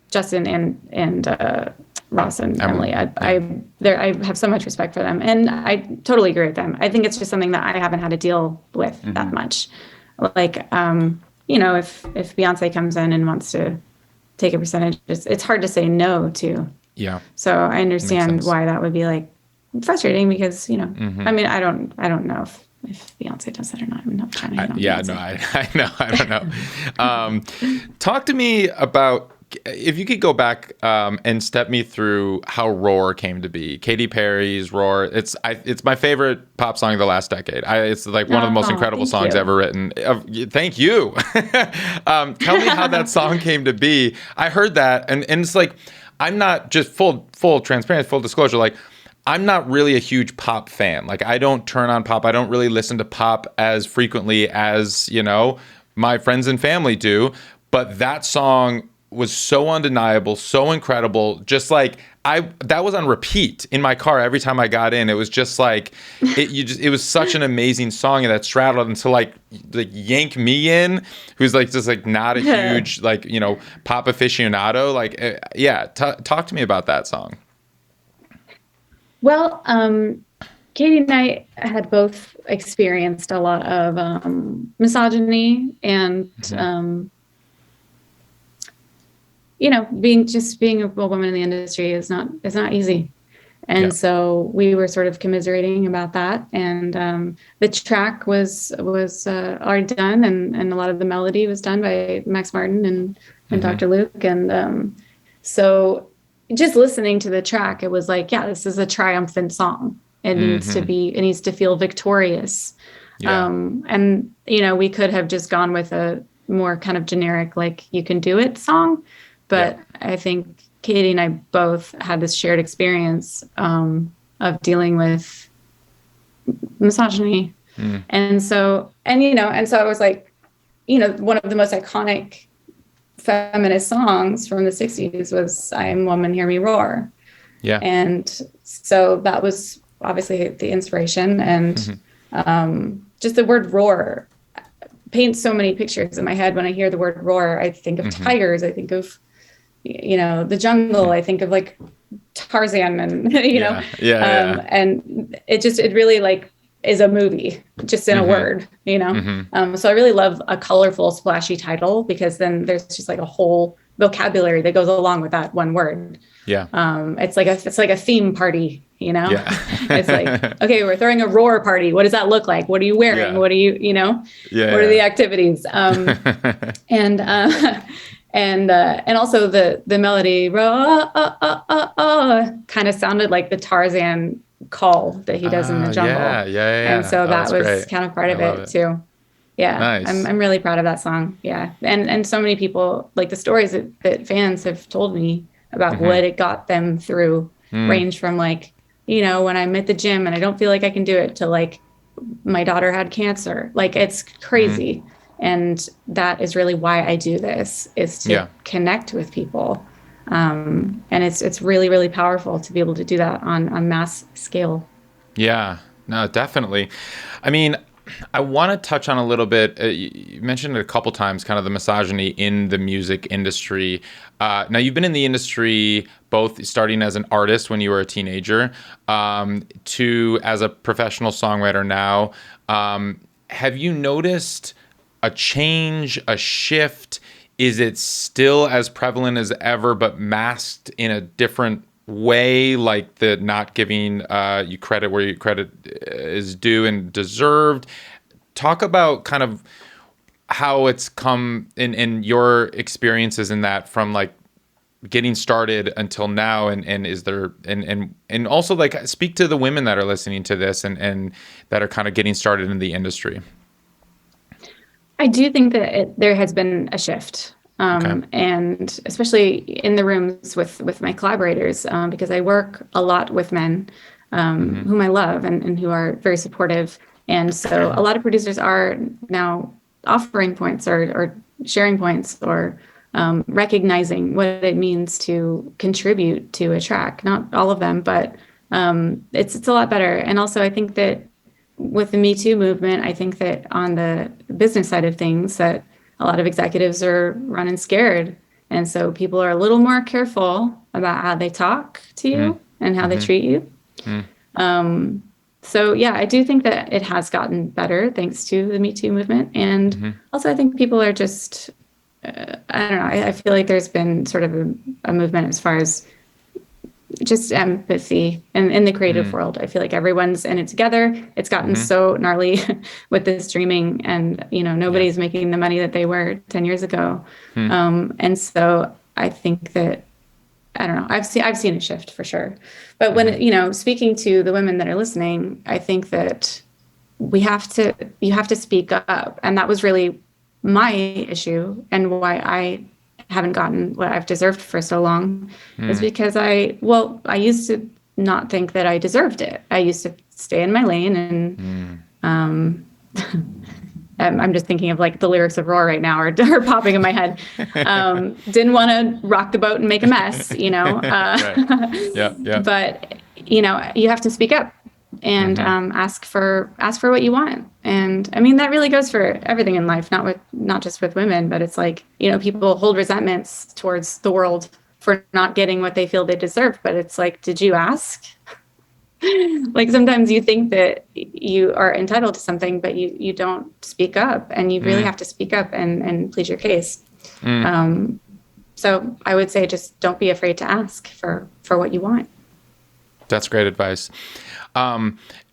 Justin and Ross and Emily. I have so much respect for them, and I totally agree with them. I think it's just something that I haven't had to deal with that much. Like, if Beyonce comes in and wants to take a percentage, it's hard to say no to.
Yeah.
So I understand why that would be like frustrating, because I mean, I don't know if Beyonce does that or not. I'm not trying to hate on Beyonce.
I don't know. Talk to me about, if you could go back and step me through how Roar came to be. Katy Perry's Roar. It's my favorite pop song of the last decade. It's like one of the most incredible songs ever written. Thank you. Tell me how that song came to be. I heard that, and it's like, I'm not, just full transparency, full disclosure, like, I'm not really a huge pop fan. Like, I don't turn on pop. I don't really listen to pop as frequently as, my friends and family do. But that song was so undeniable, so incredible. Just like, that was on repeat in my car every time I got in. It was just like, it was such an amazing song, and that straddled into like yank me in, who's like just like not a huge pop aficionado. Like, talk to me about that song.
Well, Katie and I had both experienced a lot of misogyny, and being a woman in the industry is not easy. And so we were sort of commiserating about that. And the track was already done, and a lot of the melody was done by Max Martin and Dr. Luke. And so just listening to the track, it was like, yeah, this is a triumphant song. It needs to feel victorious.
Yeah.
And we could have just gone with a more kind of generic, like, you can do it song. But I think Katie and I both had this shared experience of dealing with misogyny. And so I was like, one of the most iconic feminist songs from the 60s was I Am Woman, Hear Me Roar. Yeah. And so that was obviously the inspiration. And just the word roar paints so many pictures in my head. When I hear the word roar, I think of tigers. I think of, the jungle. I think of like Tarzan and, and it really like is a movie just in a word, So I really love a colorful, splashy title, because then there's just like a whole vocabulary that goes along with that one word. Yeah. It's like a theme party, Yeah. It's like, okay, we're throwing a roar party. What does that look like? What are you wearing? Yeah. What are you, what are the activities? And also the melody kind of sounded like the Tarzan call that he does in the jungle. Yeah. And so that was great. Kind of part of it too. Yeah. Nice. I'm really proud of that song. Yeah. And so many people, like, the stories that fans have told me about what it got them through range from like, when I'm at the gym and I don't feel like I can do it, to like, my daughter had cancer. Like, it's crazy. And that is really why I do this, is to connect with people. And it's really, really powerful to be able to do that on mass scale. Yeah, no, definitely. I mean, I want to touch on a little bit. You mentioned it a couple times, kind of the misogyny in the music industry. Now, you've been in the industry both starting as an artist when you were a teenager, to as a professional songwriter now. Have you noticed a change, a shift? Is it still as prevalent as ever, but masked in a different way, like the not giving you credit where credit is due and deserved? Talk about kind of
how it's come in your experiences in that from like getting started until now, and is there and also like speak to the women that are listening to this and that are kind of getting started in the industry.
I do think that there has been a shift, and especially in the rooms with my collaborators, because I work a lot with men whom I love and who are very supportive, and so a lot of producers are now offering points or sharing points or recognizing what it means to contribute to a track. Not all of them, but it's a lot better. And also, I think that with the Me Too movement, I think that on the business side of things, that a lot of executives are running scared. And so people are a little more careful about how they talk to you and how they treat you. So yeah, I do think that it has gotten better thanks to the Me Too movement. And also, I think people are just, I don't know, I feel like there's been sort of a movement as far as just empathy in the creative world. I feel like everyone's in it together. It's gotten so gnarly with this streaming, and nobody's making the money that they were 10 years ago. And so I think that, I don't know, I've seen a shift for sure. But when speaking to the women that are listening, I think that you have to speak up, and that was really my issue and why I haven't gotten what I've deserved for so long is because I used to not think that I deserved it. I used to stay in my lane, and I'm just thinking of like the lyrics of Roar right now are popping in my head. Didn't want to rock the boat and make a mess,
Right. Yeah.
But you have to speak up and ask for what you want. And I mean, that really goes for everything in life, not just with women, but it's like, people hold resentments towards the world for not getting what they feel they deserve. But it's like, did you ask? Like sometimes you think that you are entitled to something, but you don't speak up, and you really have to speak up and plead your case. So I would say just don't be afraid to ask for what you want.
That's great advice.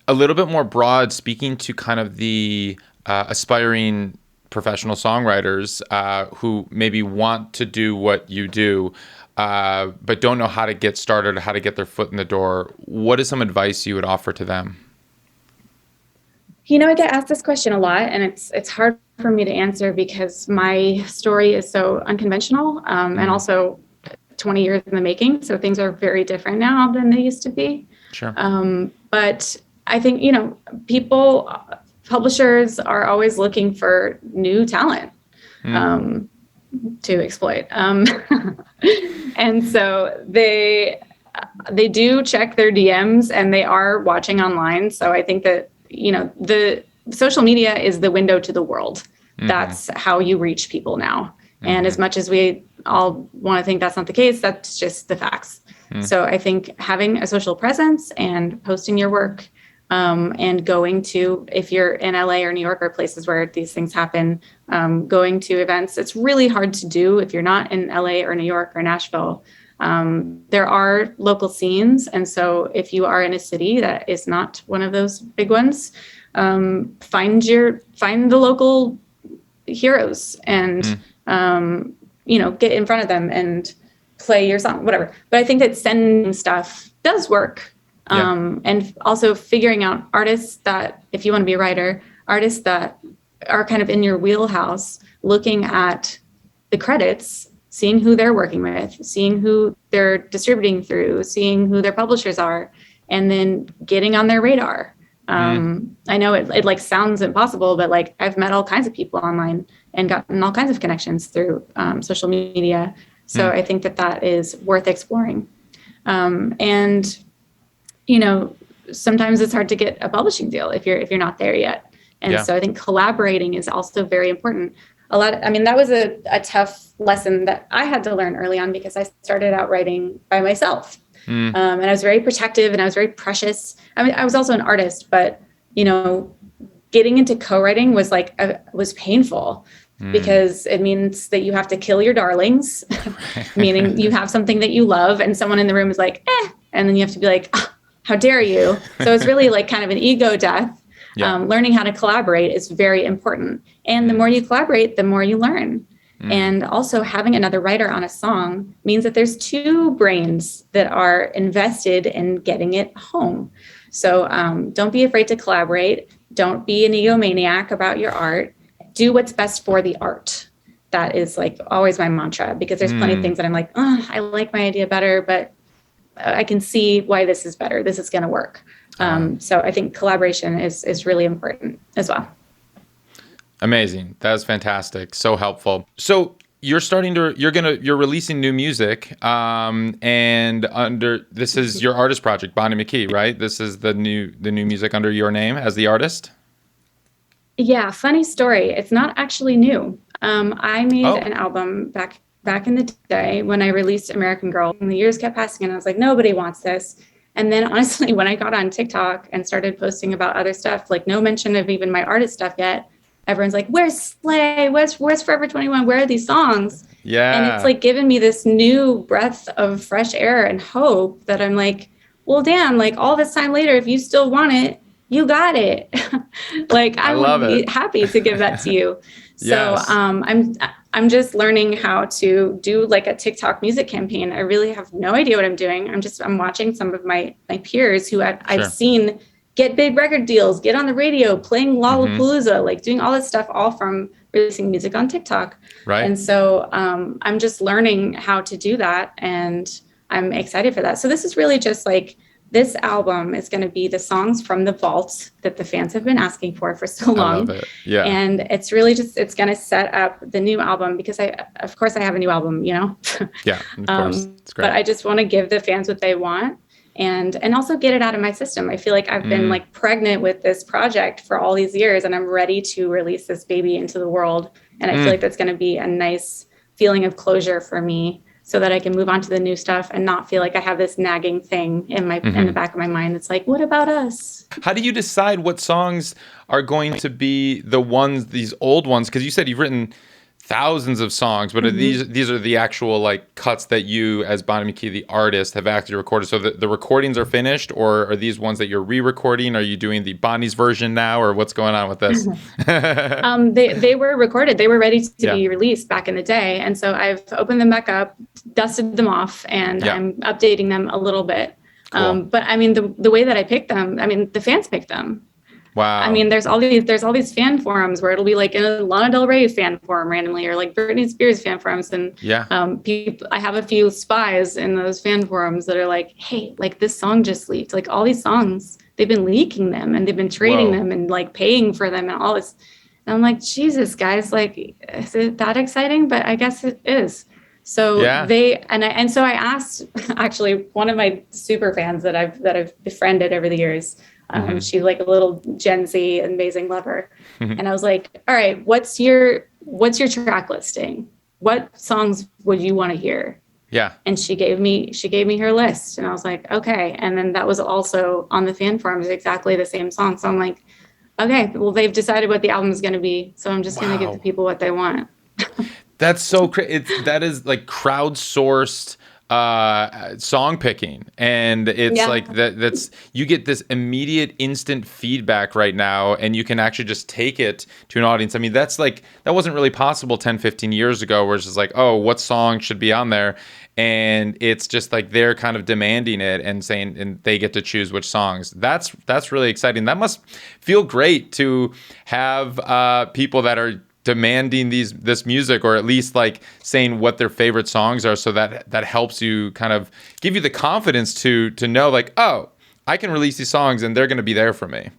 A little bit more broad, speaking to kind of the aspiring professional songwriters who maybe want to do what you do, but don't know how to get started or how to get their foot in the door. What is some advice you would offer to them?
I get asked this question a lot, and it's hard for me to answer because my story is so unconventional, and also 20 years in the making. So things are very different now than they used to be.
Sure.
But I think, publishers are always looking for new talent to exploit. And so they do check their DMs, and they are watching online. So I think that, the social media is the window to the world. That's how you reach people now. And as much as we all want to think that's not the case, that's just the facts. So I think having a social presence and posting your work, and going to, if you're in LA or New York or places where these things happen, going to events, it's really hard to do if you're not in LA or New York or Nashville. There are local scenes. And so if you are in a city that is not one of those big ones, find the local heroes and, get in front of them and play your song, whatever. But I think that sending stuff does work. And also figuring out artists that, if you want to be a writer, artists that are kind of in your wheelhouse, looking at the credits, seeing who they're working with, seeing who they're distributing through, seeing who their publishers are, and then getting on their radar. I know it like sounds impossible, but like I've met all kinds of people online and gotten all kinds of connections through social media. So I think that is worth exploring. And sometimes it's hard to get a publishing deal if you're not there yet. And so I think collaborating is also very important. That was a tough lesson that I had to learn early on because I started out writing by myself. And I was very protective and I was very precious. I was also an artist, but, getting into co-writing was painful because it means that you have to kill your darlings, meaning you have something that you love and someone in the room is like, and then you have to be like, oh, how dare you? So it's really like kind of an ego death.
Yeah.
Learning how to collaborate is very important. And the more you collaborate, the more you learn. And also having another writer on a song means that there's two brains that are invested in getting it home. So don't be afraid to collaborate. Don't be an egomaniac about your art. Do what's best for the art. That is like always my mantra, because there's plenty of things that I'm like, oh, I like my idea better, but I can see why this is better. This is going to work. So I think collaboration is really important as well.
Amazing. That was fantastic. So helpful. So you're releasing new music, and this is your artist project, Bonnie McKee, right? This is the new music under your name as the artist.
Yeah. Funny story. It's not actually new. I made an album back in the day when I released American Girl, and the years kept passing and I was like, nobody wants this. And then honestly, when I got on TikTok and started posting about other stuff, like no mention of even my artist stuff yet, everyone's like, where's Slay? Where's Forever 21? Where are these songs?
Yeah.
And it's like given me this new breath of fresh air and hope that I'm like, well, damn, like all this time later, if you still want it, you got it. Like I would be happy to give that to you. So
Yes.
I'm just learning how to do like a TikTok music campaign. I really have no idea what I'm doing. I'm watching some of my peers who I've seen get big record deals, get on the radio, playing Lollapalooza, like doing all this stuff, all from releasing music on TikTok.
Right.
And so I'm just learning how to do that, and I'm excited for that. So this is really just like, this album is going to be the songs from the vault that the fans have been asking for so long.
I love it. Yeah.
And it's really just, it's going to set up the new album, because of course I have a new album, you know?
Yeah, of course. It's great.
But I just want to give the fans what they want, and also get it out of my system. I feel like I've been like pregnant with this project for all these years, and I'm ready to release this baby into the world. And I feel like that's going to be a nice feeling of closure for me, so that I can move on to the new stuff and not feel like I have this nagging thing in the back of my mind. It's like, what about us?
How do you decide what songs are going to be these old ones? Because you said you've written thousands of songs, but are these are the actual like cuts that you, as Bonnie McKee, the artist, have actually recorded. So the recordings are finished, or are these ones that you're re-recording? Are you doing the Bonnie's version now, or what's going on with this?
They were recorded. They were ready to be released back in the day. And so I've opened them back up, dusted them off, and I'm updating them a little bit.
Cool.
But I mean, the way that I picked them, I mean, the fans picked them.
Wow.
I mean, there's all these fan forums where it'll be like in a Lana Del Rey fan forum randomly, or like Britney Spears fan forums. And I have a few spies in those fan forums that are like, hey, like this song just leaked. Like all these songs, they've been leaking them, and they've been trading them and like paying for them and all this. And I'm like, Jesus, guys, like, is it that exciting? But I guess it is. So so I asked actually one of my super fans that I've befriended over the years. She's like a little Gen Z amazing lover. And I was like, all right, what's your track listing? What songs would you want to hear?
Yeah.
And she gave me her list, and I was like, okay. And then that was also on the fan forums, exactly the same song. So I'm like, okay, well, they've decided what the album is going to be. So I'm just going to give the people what they want.
That's so crazy. That is like crowdsourced song picking, and it's like that's you get this immediate instant feedback right now, and you can actually just take it to an audience. I mean, that's like, that wasn't really possible 10-15 years ago, where it's just like, oh, what song should be on there, and it's just like they're kind of demanding it and saying, and they get to choose which songs. That's really exciting. That must feel great to have people that are demanding this music, or at least like saying what their favorite songs are, so that helps you kind of give you the confidence to know like, oh, I can release these songs and they're going to be there for me.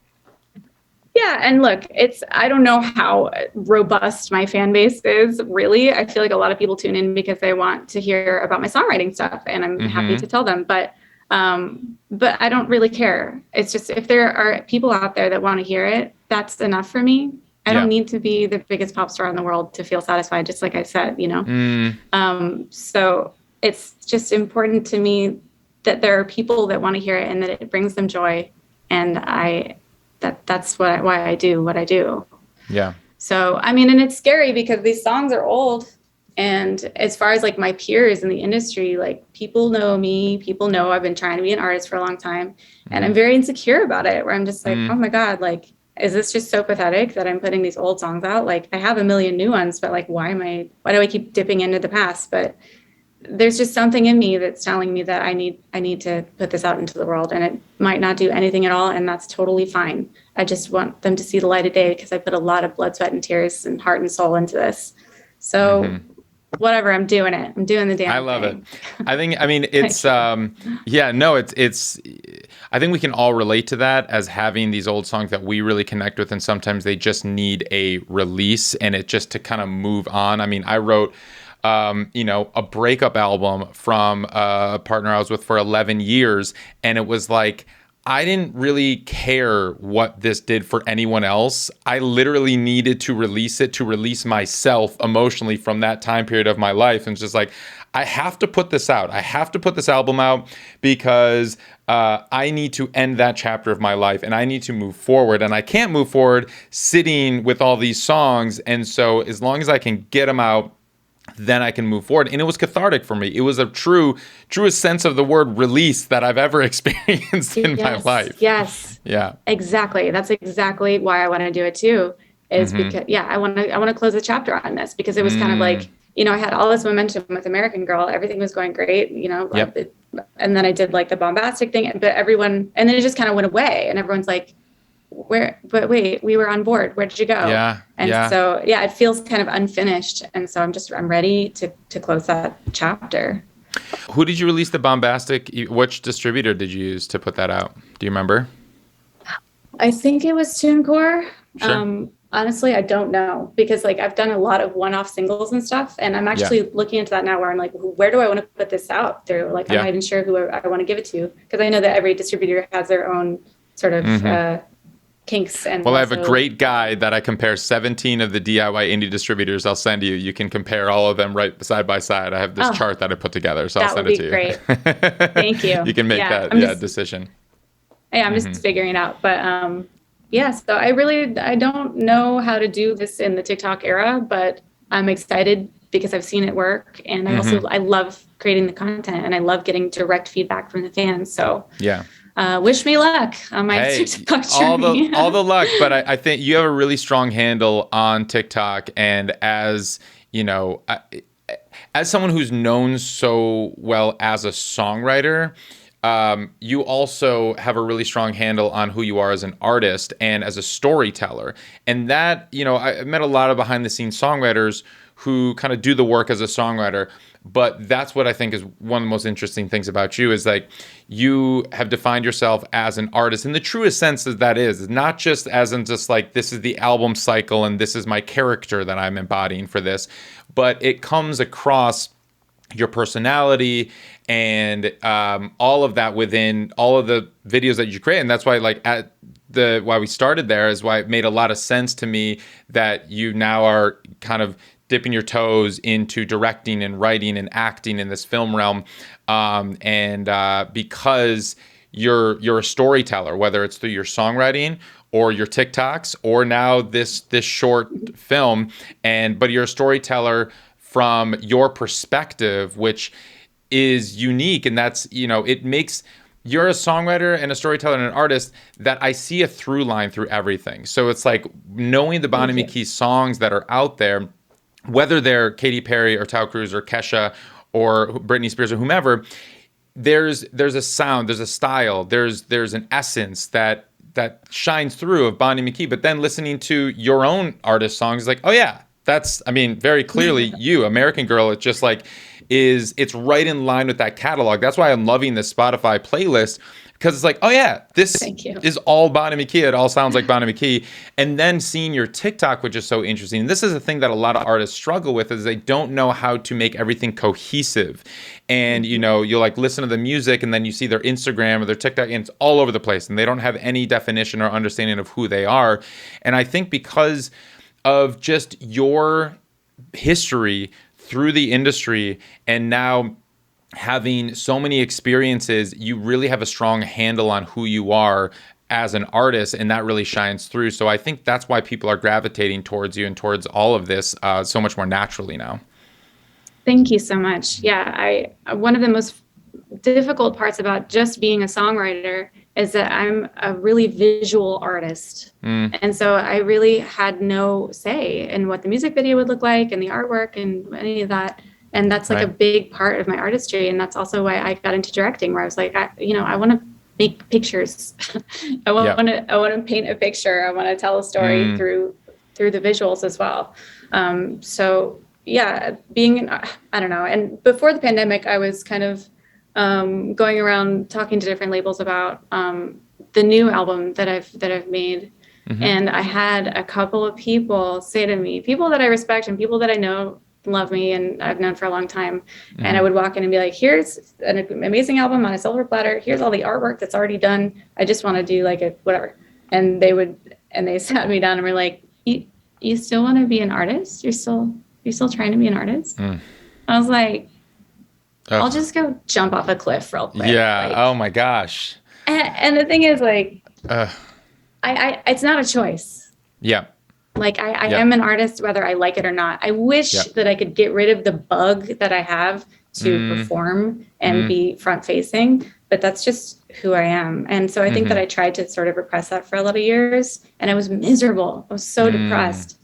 Yeah. And look, I don't know how robust my fan base is really. I feel like a lot of people tune in because they want to hear about my songwriting stuff, and I'm happy to tell them, but I don't really care. It's just, if there are people out there that want to hear it, that's enough for me. I don't need to be the biggest pop star in the world to feel satisfied, just like I said, you know? So it's just important to me that there are people that want to hear it, and that it brings them joy. And that's why I do what I do. Yeah. So, I mean, and it's scary because these songs are old. And as far as like my peers in the industry, like people know me, people know I've been trying to be an artist for a long time, and I'm very insecure about it, where I'm just like, oh my God, like, is this just so pathetic that I'm putting these old songs out? Like, I have a million new ones, but like, why do I keep dipping into the past? But there's just something in me that's telling me that I need to put this out into the world, and it might not do anything at all. And that's totally fine. I just want them to see the light of day because I put a lot of blood, sweat, and tears and heart and soul into this. So whatever, I'm doing it. I'm doing the damn thing.
I love it. I mean, it's, it's, I think we can all relate to that as having these old songs that we really connect with. And sometimes they just need a release and it just to kind of move on. I mean, I wrote, a breakup album from a partner I was with for 11 years. And it was like, I didn't really care what this did for anyone else. I literally needed to release it to release myself emotionally from that time period of my life. And it's just like, I have to put this out. I have to put this album out because I need to end that chapter of my life and I need to move forward. And I can't move forward sitting with all these songs. And so as long as I can get them out, then I can move forward. And it was cathartic for me. It was a truest sense of the word release that I've ever experienced in my life.
Yes.
Yeah.
Exactly. That's exactly why I want to do it too. Is because I want to close the chapter on this because it was kind of like, I had all this momentum with American Girl. Everything was going great, and then I did like the bombastic thing, but and then it just kind of went away and everyone's like, but wait, we were on board. Where did you go?
Yeah.
And so, it feels kind of unfinished. And so I'm ready to close that chapter.
Who did you release the bombastic? Which distributor did you use to put that out? Do you remember?
I think it was TuneCore.
Sure.
Honestly, I don't know because like I've done a lot of one-off singles and stuff. And I'm actually looking into that now where I'm like, where do I want to put this out through? Like, I'm not even sure who I want to give it to because I know that every distributor has their own sort of kinks. And
I have a great guide that I compare 17 of the DIY indie distributors. I'll send you. You can compare all of them right side by side. I have this chart that I put together, so I'll send it to you.
That would be great. Thank you.
You can make that decision.
Yeah, I'm just figuring it out. But so I don't know how to do this in the TikTok era, but I'm excited because I've seen it work. And I love creating the content and I love getting direct feedback from the fans. So wish me luck on my TikTok journey.
all the luck, but I think you have a really strong handle on TikTok, and as as someone who's known so well as a songwriter, you also have a really strong handle on who you are as an artist and as a storyteller. And that, I met a lot of behind the scenes songwriters who kind of do the work as a songwriter. But that's what I think is one of the most interesting things about you is like you have defined yourself as an artist in the truest sense that is not just as in just like this is the album cycle and this is my character that I'm embodying for this, but it comes across your personality and all of that within all of the videos that you create. And that's why why we started there is why it made a lot of sense to me that you now are kind of dipping your toes into directing and writing and acting in this film realm. Because you're a storyteller, whether it's through your songwriting or your TikToks or now this short film, but you're a storyteller from your perspective, which is unique. And that's, it makes you're a songwriter and a storyteller and an artist that I see a through line through everything. So it's like knowing the McKee songs that are out there, whether they're Katy Perry or Taio Cruz or Kesha or Britney Spears or whomever, there's a sound, there's a style, there's an essence that shines through of McKee. But then listening to your own artist songs, like, oh yeah, that's, very clearly you, American Girl. It's just like, it's right in line with that catalog. That's why I'm loving this Spotify playlist, because it's like, oh yeah, this is all McKee. It all sounds like McKee. And then seeing your TikTok, which is so interesting. And this is a thing that a lot of artists struggle with, is they don't know how to make everything cohesive. And, you'll like listen to the music and then you see their Instagram or their TikTok and it's all over the place and they don't have any definition or understanding of who they are. And I think because of just your history through the industry and now having so many experiences, you really have a strong handle on who you are as an artist, and that really shines through. So I think that's why people are gravitating towards you and towards all of this so much more naturally now.
Thank you so much. Yeah, one of the most difficult parts about just being a songwriter is that I'm a really visual artist. And so I really had no say in what the music video would look like and the artwork and any of that. And that's like a big part of my artistry. And that's also why I got into directing, where I was like, I want to make pictures. I want to paint a picture. I want to tell a story through the visuals as well. So yeah, I don't know. And before the pandemic, I was kind of going around talking to different labels about the new album that I've made. And I had a couple of people say to me, people that I respect and people that I know love me and I've known for a long time. And I would walk in and be like, here's an amazing album on a silver platter. Here's all the artwork that's already done. I just want to do like a whatever. And they sat me down and were like, you still want to be an artist? You're still trying to be an artist? I was like, I'll just go jump off a cliff real quick.
Yeah.
Like,
oh my gosh.
And the thing is, like, I it's not a choice.
Yeah.
Like I am an artist, whether I like it or not. I wish that I could get rid of the bug that I have to perform and be front facing, but that's just who I am. And so I think that I tried to sort of repress that for a lot of years, and I was miserable. I was so depressed.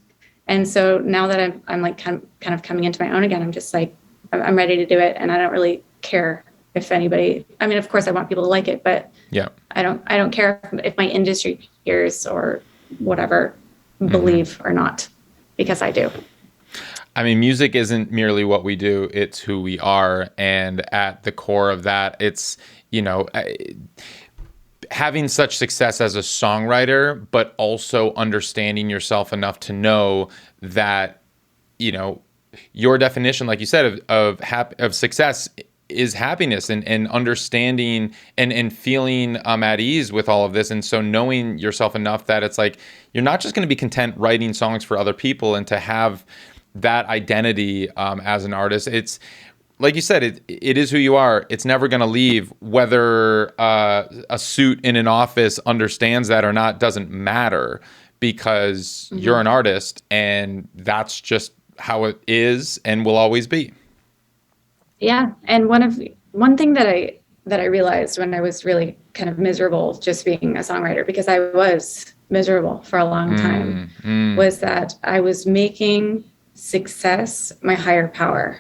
And so now that I'm like kind of coming into my own again, I'm just like, I'm ready to do it. And I don't really care if anybody, I mean, of course I want people to like it, but I don't care if my industry peers or whatever believe or not, because I do.
I mean, music isn't merely what we do, it's who we are. And at the core of that, it's, having such success as a songwriter, but also understanding yourself enough to know that, your definition, like you said, of success is happiness and understanding and feeling at ease with all of this. And so knowing yourself enough that it's like, you're not just going to be content writing songs for other people, and to have that identity as an artist. It's like you said, it is who you are. It's never going to leave. Whether a suit in an office understands that or not doesn't matter, because you're an artist, and that's just how it is and will always be.
Yeah. And one thing that I realized when I was really kind of miserable just being a songwriter, because I was miserable for a long time, was that I was making success my higher power.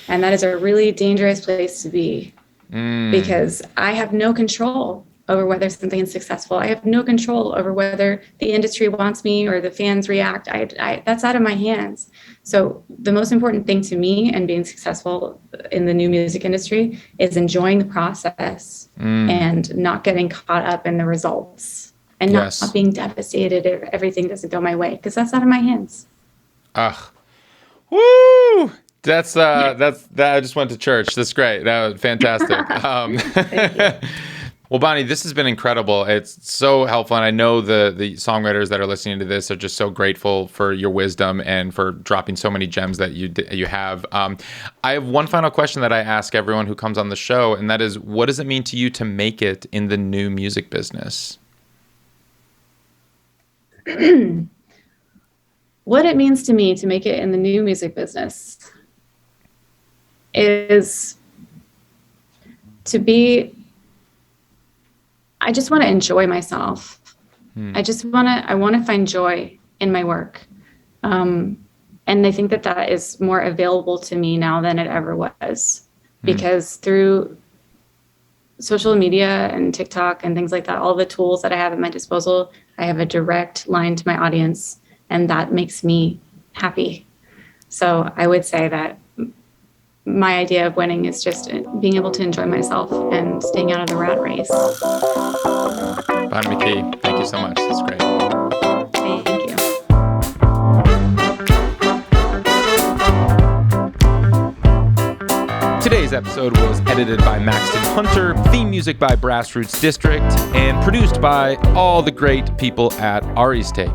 And that is a really dangerous place to be, because I have no control over whether something is successful. I have no control over whether the industry wants me or the fans react. That's out of my hands. So the most important thing to me and being successful in the new music industry is enjoying the process and not getting caught up in the results, and not being devastated if everything doesn't go my way, because that's out of my hands.
Woo! That's I just went to church. That's great. That was fantastic.
Thank you.
Well, Bonnie, this has been incredible. It's so helpful. And I know the songwriters that are listening to this are just so grateful for your wisdom and for dropping so many gems that you have. I have one final question that I ask everyone who comes on the show, and that is, what does it mean to you to make it in the new music business?
What it means to me to make it in the new music business is I just want to enjoy myself. I want to find joy in my work. And I think that is more available to me now than it ever was, because through social media and TikTok and things like that, all the tools that I have at my disposal, I have a direct line to my audience, and that makes me happy. So I would say that my idea of winning is just being able to enjoy myself and staying out of the rat race.
Bonnie McKee, thank you so much. That's great.
Thank you.
Today's episode was edited by Maxton Hunter, theme music by Grassroots District, and produced by all the great people at Ari's Take.